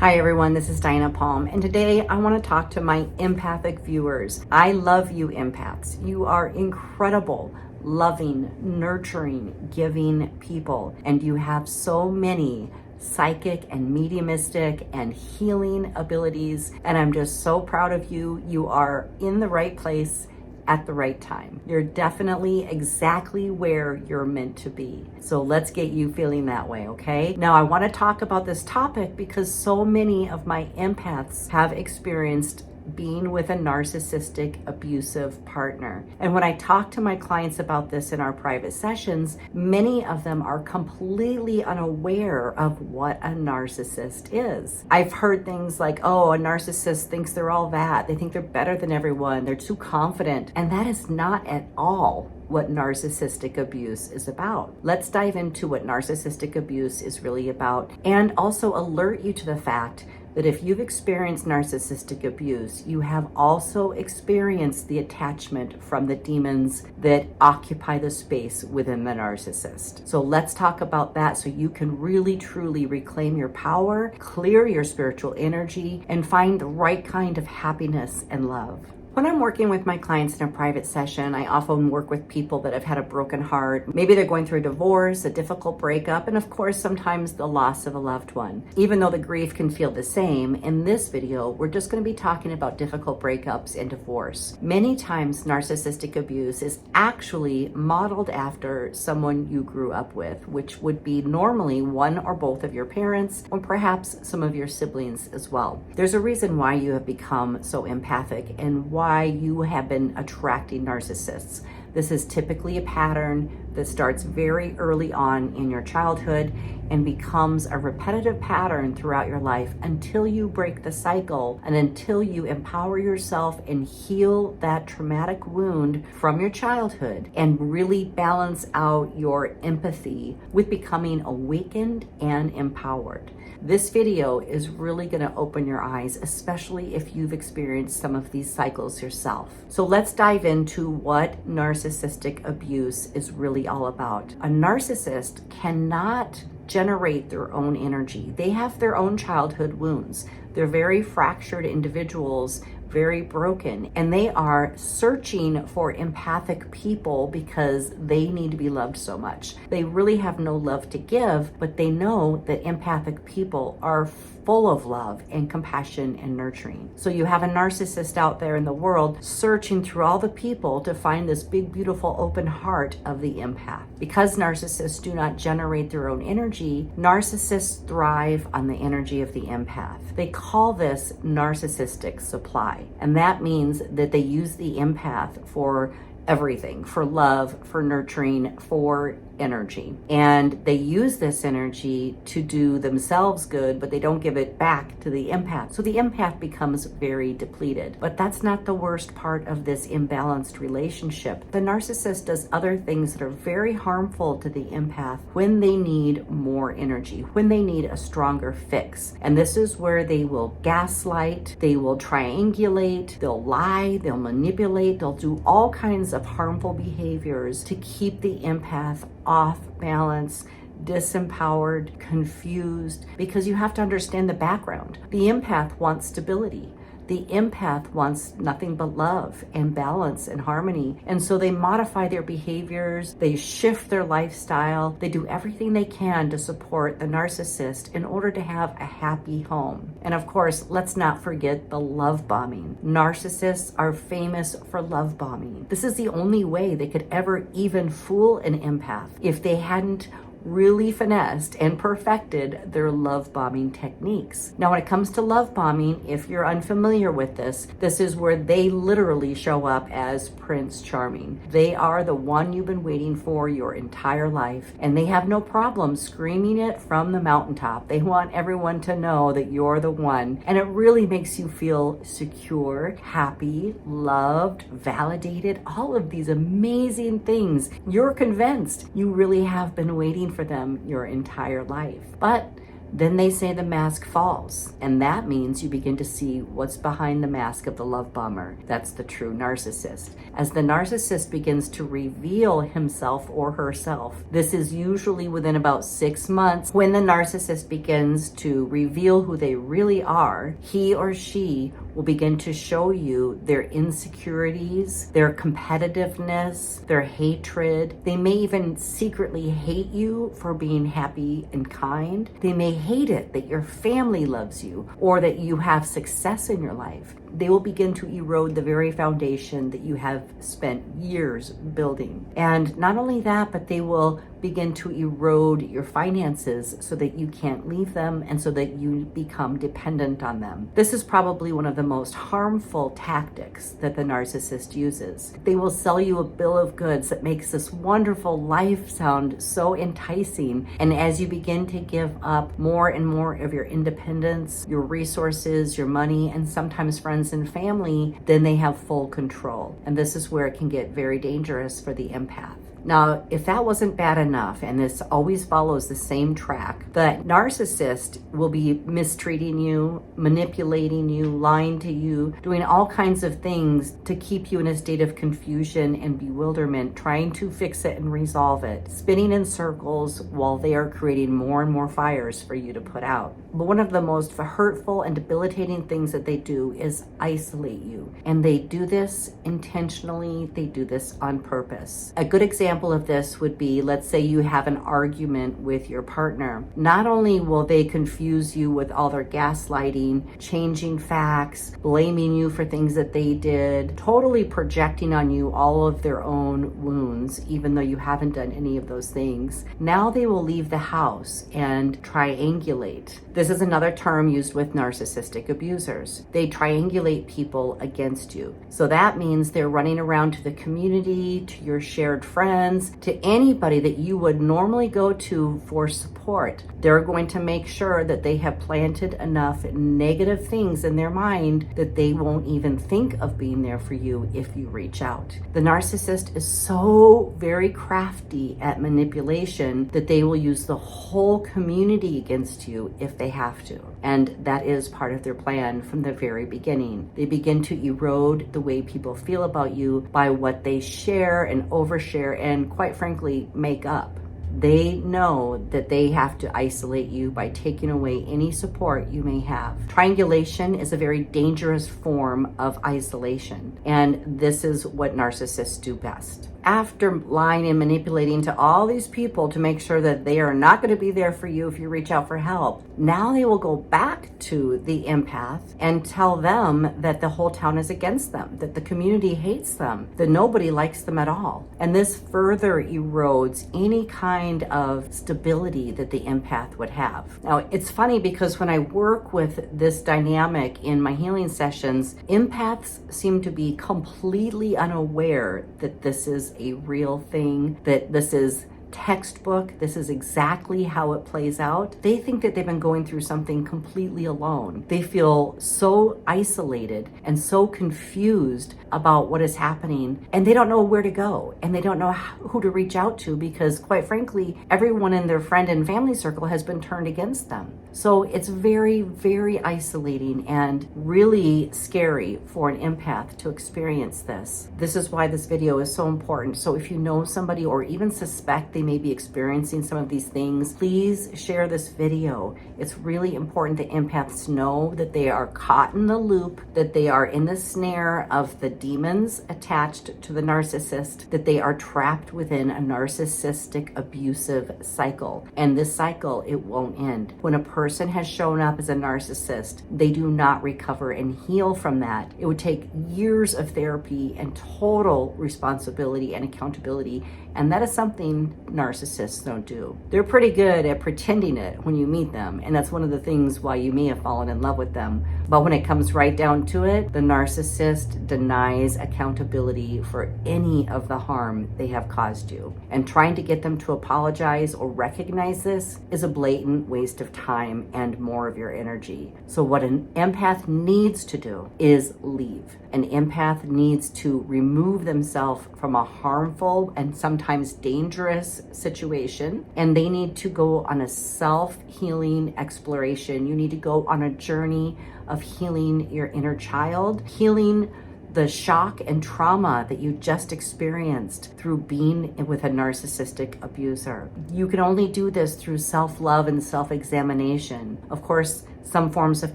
Hi everyone, this is Diana Palm, and today I want to talk to my empathic viewers. I love you empaths. You are incredible, loving, nurturing, giving people, and you have so many psychic and mediumistic and healing abilities, and I'm just so proud of you. You are in the right place at the right time. You're definitely exactly where you're meant to be. So let's get you feeling that way, okay? Now I want to talk about this topic because so many of my empaths have experienced being with a narcissistic, abusive partner. And when I talk to my clients about this in our private sessions, many of them are completely unaware of what a narcissist is. I've heard things like, oh, a narcissist thinks they're all that. They think they're better than everyone. They're too confident. And that is not at all what narcissistic abuse is about. Let's dive into what narcissistic abuse is really about and also alert you to the fact that if you've experienced narcissistic abuse, you have also experienced the attachment from the demons that occupy the space within the narcissist. So let's talk about that so you can really truly reclaim your power, clear your spiritual energy, and find the right kind of happiness and love. When I'm working with my clients in a private session, I often work with people that have had a broken heart. Maybe they're going through a divorce, a difficult breakup, and of course, sometimes the loss of a loved one. Even though the grief can feel the same, in this video, we're just going to be talking about difficult breakups and divorce. Many times, narcissistic abuse is actually modeled after someone you grew up with, which would be normally one or both of your parents, or perhaps some of your siblings as well. There's a reason why you have become so empathic and why you have been attracting narcissists. This is typically a pattern that starts very early on in your childhood and becomes a repetitive pattern throughout your life until you break the cycle and until you empower yourself and heal that traumatic wound from your childhood and really balance out your empathy with becoming awakened and empowered. This video is really going to open your eyes, especially if you've experienced some of these cycles yourself. So let's dive into what narcissistic abuse is really all about. A narcissist cannot generate their own energy. They have their own childhood wounds. They're very fractured individuals, very broken, and they are searching for empathic people because they need to be loved so much. They really have no love to give, but they know that empathic people are full of love and compassion and nurturing. So you have a narcissist out there in the world searching through all the people to find this big, beautiful, open heart of the empath. Because narcissists do not generate their own energy, narcissists thrive on the energy of the empath. They call this narcissistic supply. And that means that they use the empath for everything, for love, for nurturing, for energy. And they use this energy to do themselves good, but they don't give it back to the empath. So the empath becomes very depleted. But that's not the worst part of this imbalanced relationship. The narcissist does other things that are very harmful to the empath when they need more energy, when they need a stronger fix. And this is where they will gaslight, they will triangulate, they'll lie, they'll manipulate, they'll do all kinds of harmful behaviors to keep the empath off balance, disempowered, confused, because you have to understand the background. The empath wants stability. The empath wants nothing but love and balance and harmony. And so they modify their behaviors, they shift their lifestyle, they do everything they can to support the narcissist in order to have a happy home. And of course, let's not forget the love bombing. Narcissists are famous for love bombing. This is the only way they could ever even fool an empath if they hadn't really finessed and perfected their love bombing techniques. Now, when it comes to love bombing, if you're unfamiliar with this, this is where they literally show up as Prince Charming. They are the one you've been waiting for your entire life, and they have no problem screaming it from the mountaintop. They want everyone to know that you're the one, and it really makes you feel secure, happy, loved, validated, all of these amazing things. You're convinced you really have been waiting for them your entire life. But Then they say the mask falls, and that means you begin to see what's behind the mask of the love bomber. That's the true narcissist. As the narcissist begins to reveal himself or herself, this is usually within about 6 months. When the narcissist begins to reveal who they really are, he or she will begin to show you their insecurities, their competitiveness, their hatred. They may even secretly hate you for being happy and kind. They may hate it that your family loves you or that you have success in your life. They will begin to erode the very foundation that you have spent years building. And not only that, but they will begin to erode your finances so that you can't leave them and so that you become dependent on them. This is probably one of the most harmful tactics that the narcissist uses. They will sell you a bill of goods that makes this wonderful life sound so enticing. And as you begin to give up more and more of your independence, your resources, your money, and sometimes friends and family, then they have full control. And this is where it can get very dangerous for the empath. Now, if that wasn't bad enough, and this always follows the same track, the narcissist will be mistreating you, manipulating you, lying to you, doing all kinds of things to keep you in a state of confusion and bewilderment, trying to fix it and resolve it, spinning in circles while they are creating more and more fires for you to put out. But one of the most hurtful and debilitating things that they do is isolate you. And they do this intentionally, they do this on purpose. A good example of this would be, let's say you have an argument with your partner. Not only will they confuse you with all their gaslighting, changing facts, blaming you for things that they did, totally projecting on you all of their own wounds, even though you haven't done any of those things. Now they will leave the house and triangulate. This is another term used with narcissistic abusers. They triangulate people against you. So that means they're running around to the community, to your shared friends, to anybody that you would normally go to for support. They're going to make sure that they have planted enough negative things in their mind that they won't even think of being there for you if you reach out. The narcissist is so very crafty at manipulation that they will use the whole community against you if they have to. And that is part of their plan from the very beginning. They begin to erode the way people feel about you by what they share and overshare and, quite frankly, make up. They know that they have to isolate you by taking away any support you may have. Triangulation is a very dangerous form of isolation, and this is what narcissists do best. After lying and manipulating to all these people to make sure that they are not going to be there for you if you reach out for help, now they will go back to the empath and tell them that the whole town is against them, that the community hates them, that nobody likes them at all. And this further erodes any kind of stability that the empath would have. Now, it's funny because when I work with this dynamic in my healing sessions, empaths seem to be completely unaware that this is a real thing, that this is textbook, this is exactly how it plays out. They think that they've been going through something completely alone. They feel so isolated and so confused about what is happening, and they don't know where to go, and they don't know who to reach out to because, quite frankly, everyone in their friend and family circle has been turned against them. So it's very, very isolating and really scary for an empath to experience this. This is why this video is so important. So if you know somebody or even suspect they may be experiencing some of these things, please share this video. It's really important that empaths know that they are caught in the loop, that they are in the snare of the demons attached to the narcissist, that they are trapped within a narcissistic abusive cycle. And this cycle, it won't end. When a person has shown up as a narcissist, they do not recover and heal from that. It would take years of therapy and total responsibility and accountability. And that is something narcissists don't do. They're pretty good at pretending it when you meet them. And that's one of the things why you may have fallen in love with them But when it comes right down to it, the narcissist denies accountability for any of the harm they have caused you. And trying to get them to apologize or recognize this is a blatant waste of time and more of your energy. So what an empath needs to do is leave. An empath needs to remove themselves from a harmful and sometimes dangerous situation, and they need to go on a self-healing exploration. You need to go on a journey of healing your inner child, healing the shock and trauma that you just experienced through being with a narcissistic abuser. You can only do this through self-love and self-examination. Of course, some forms of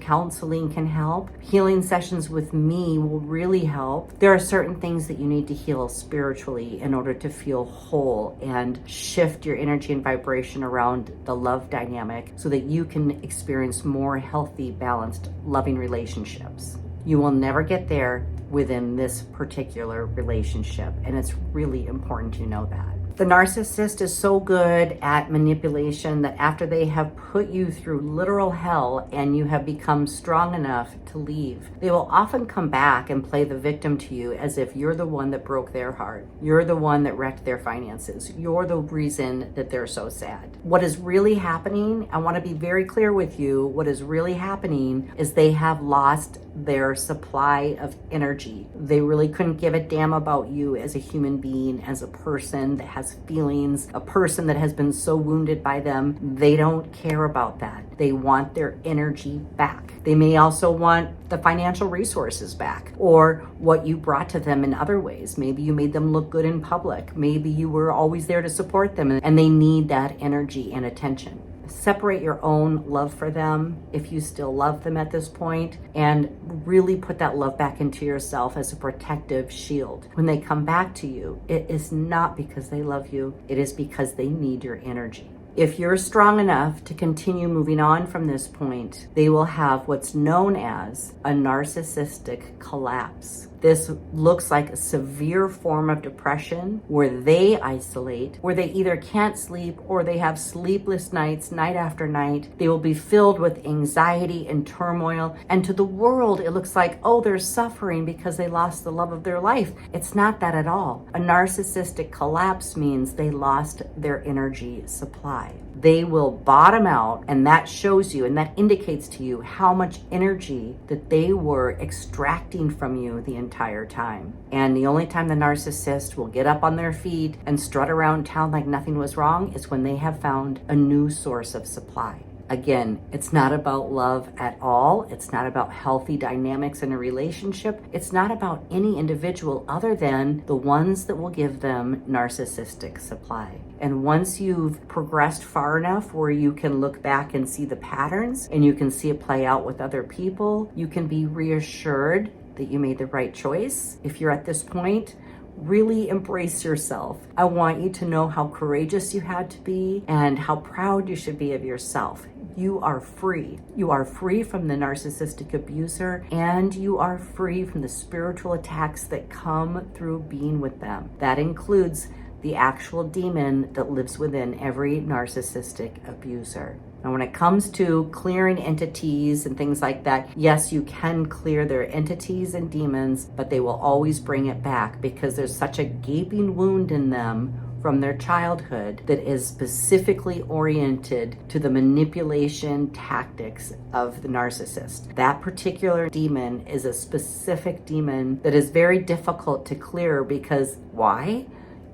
counseling can help. Healing sessions with me will really help. There are certain things that you need to heal spiritually in order to feel whole and shift your energy and vibration around the love dynamic so that you can experience more healthy, balanced, loving relationships. You will never get there within this particular relationship, and it's really important you know that. The narcissist is so good at manipulation that after they have put you through literal hell and you have become strong enough to leave, they will often come back and play the victim to you as if you're the one that broke their heart. You're the one that wrecked their finances. You're the reason that they're so sad. What is really happening, I want to be very clear with you, what is really happening is they have lost their supply of energy. They really couldn't give a damn about you as a human being, as a person that has feelings, a person that has been so wounded by them. They don't care about that. They want their energy back. They may also want the financial resources back, or what you brought to them in other ways. Maybe you made them look good in public. Maybe you were always there to support them, and they need that energy and attention. Separate your own love for them if you still love them at this point, and really put that love back into yourself as a protective shield. When they come back to you, it is not because they love you, it is because they need your energy. If you're strong enough to continue moving on from this point, they will have what's known as a narcissistic collapse. This looks like a severe form of depression where they isolate, where they either can't sleep or they have sleepless nights, night after night. They will be filled with anxiety and turmoil. And to the world, it looks like, oh, they're suffering because they lost the love of their life. It's not that at all. A narcissistic collapse means they lost their energy supply. They will bottom out, and that shows you and that indicates to you how much energy that they were extracting from you the entire time. And the only time the narcissist will get up on their feet and strut around town like nothing was wrong is when they have found a new source of supply. Again, it's not about love at all. It's not about healthy dynamics in a relationship. It's not about any individual other than the ones that will give them narcissistic supply. And once you've progressed far enough where you can look back and see the patterns and you can see it play out with other people, you can be reassured that you made the right choice. If you're at this point, really embrace yourself. I want you to know how courageous you had to be and how proud you should be of yourself. You are free. You are free from the narcissistic abuser, and you are free from the spiritual attacks that come through being with them. That includes the actual demon that lives within every narcissistic abuser. Now, when it comes to clearing entities and things like that, yes, you can clear their entities and demons, but they will always bring it back because there's such a gaping wound in them from their childhood that is specifically oriented to the manipulation tactics of the narcissist. That particular demon is a specific demon that is very difficult to clear because why?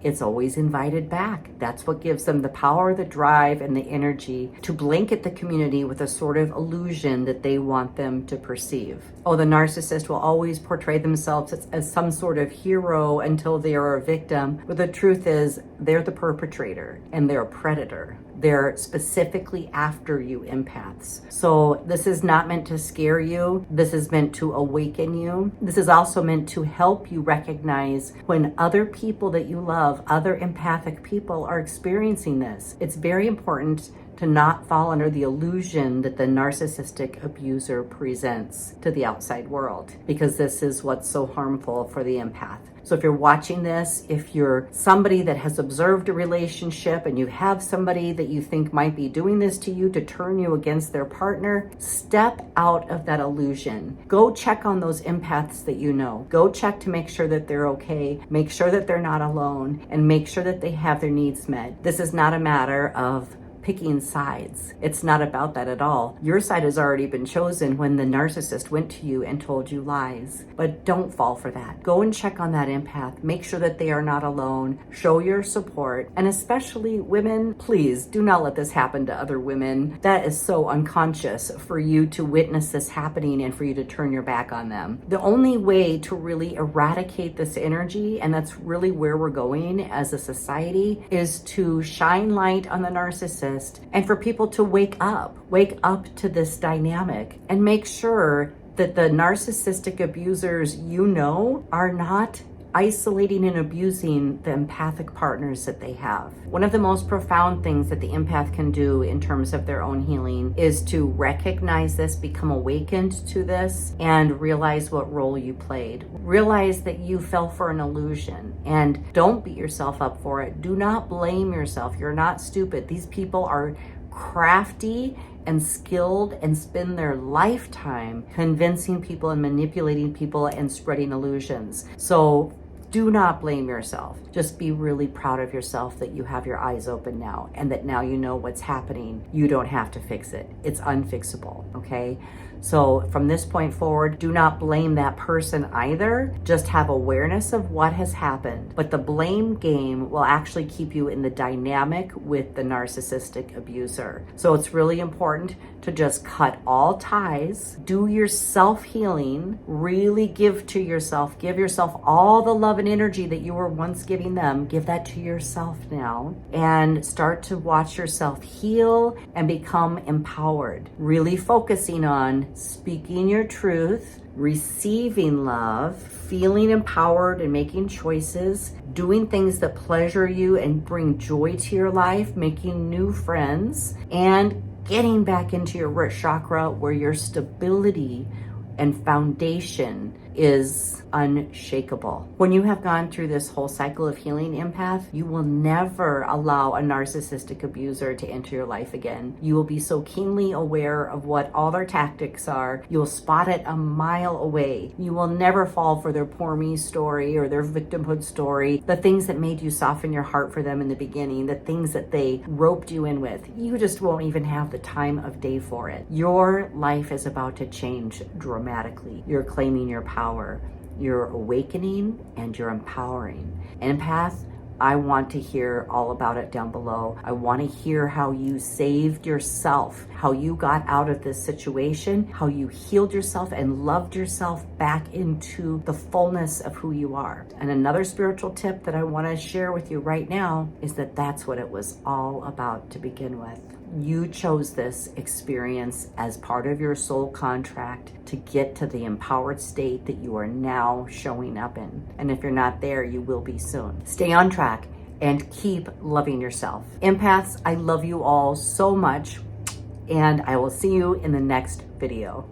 It's always invited back. That's what gives them the power, the drive, and the energy to blanket the community with a sort of illusion that they want them to perceive. Oh, the narcissist will always portray themselves as some sort of hero until they are a victim. But the truth is, they're the perpetrator and they're a predator. They're specifically after you empaths. So this is not meant to scare you. This is meant to awaken you. This is also meant to help you recognize when other people that you love, other empathic people are experiencing this. It's very important to not fall under the illusion that the narcissistic abuser presents to the outside world, because this is what's so harmful for the empath. So if you're watching this, if you're somebody that has observed a relationship and you have somebody that you think might be doing this to you to turn you against their partner, step out of that illusion. Go check on those empaths that you know. Go check to make sure that they're okay, make sure that they're not alone, and make sure that they have their needs met. This is not a matter of picking sides. It's not about that at all. Your side has already been chosen when the narcissist went to you and told you lies. But don't fall for that. Go and check on that empath. Make sure that they are not alone. Show your support. And especially women, please do not let this happen to other women. That is so unconscious for you to witness this happening and for you to turn your back on them. The only way to really eradicate this energy, and that's really where we're going as a society, is to shine light on the narcissist and for people to wake up to this dynamic and make sure that the narcissistic abusers you know are not isolating and abusing the empathic partners that they have. One of the most profound things that the empath can do in terms of their own healing is to recognize this, become awakened to this, and realize what role you played. Realize that you fell for an illusion, and don't beat yourself up for it. Do not blame yourself. You're not stupid. These people are crafty and skilled and spend their lifetime convincing people and manipulating people and spreading illusions. So do not blame yourself. Just be really proud of yourself that you have your eyes open now and that now you know what's happening. You don't have to fix it. It's unfixable, okay? So from this point forward, do not blame that person either. Just have awareness of what has happened. But the blame game will actually keep you in the dynamic with the narcissistic abuser. So it's really important to just cut all ties, do your self-healing, really give to yourself, give yourself all the love and energy that you were once giving them, give that to yourself now, and start to watch yourself heal and become empowered. Really focusing on speaking your truth, receiving love, feeling empowered and making choices, doing things that pleasure you and bring joy to your life, making new friends, and getting back into your root chakra where your stability and foundation is unshakable. When you have gone through this whole cycle of healing, empath, you will never allow a narcissistic abuser to enter your life again. You will be so keenly aware of what all their tactics are. You'll spot it a mile away. You will never fall for their poor me story or their victimhood story, the things that made you soften your heart for them in the beginning, the things that they roped you in with. You just won't even have the time of day for it. Your life is about to change dramatically. You're claiming your power. You're awakening and you're empowering. Empath, I want to hear all about it down below. I want to hear how you saved yourself, how you got out of this situation, how you healed yourself and loved yourself back into the fullness of who you are. And another spiritual tip that I want to share with you right now is that that's what it was all about to begin with. You chose this experience as part of your soul contract to get to the empowered state that you are now showing up in. And if you're not there, you will be soon. Stay on track and keep loving yourself. Empaths, I love you all so much, and I will see you in the next video.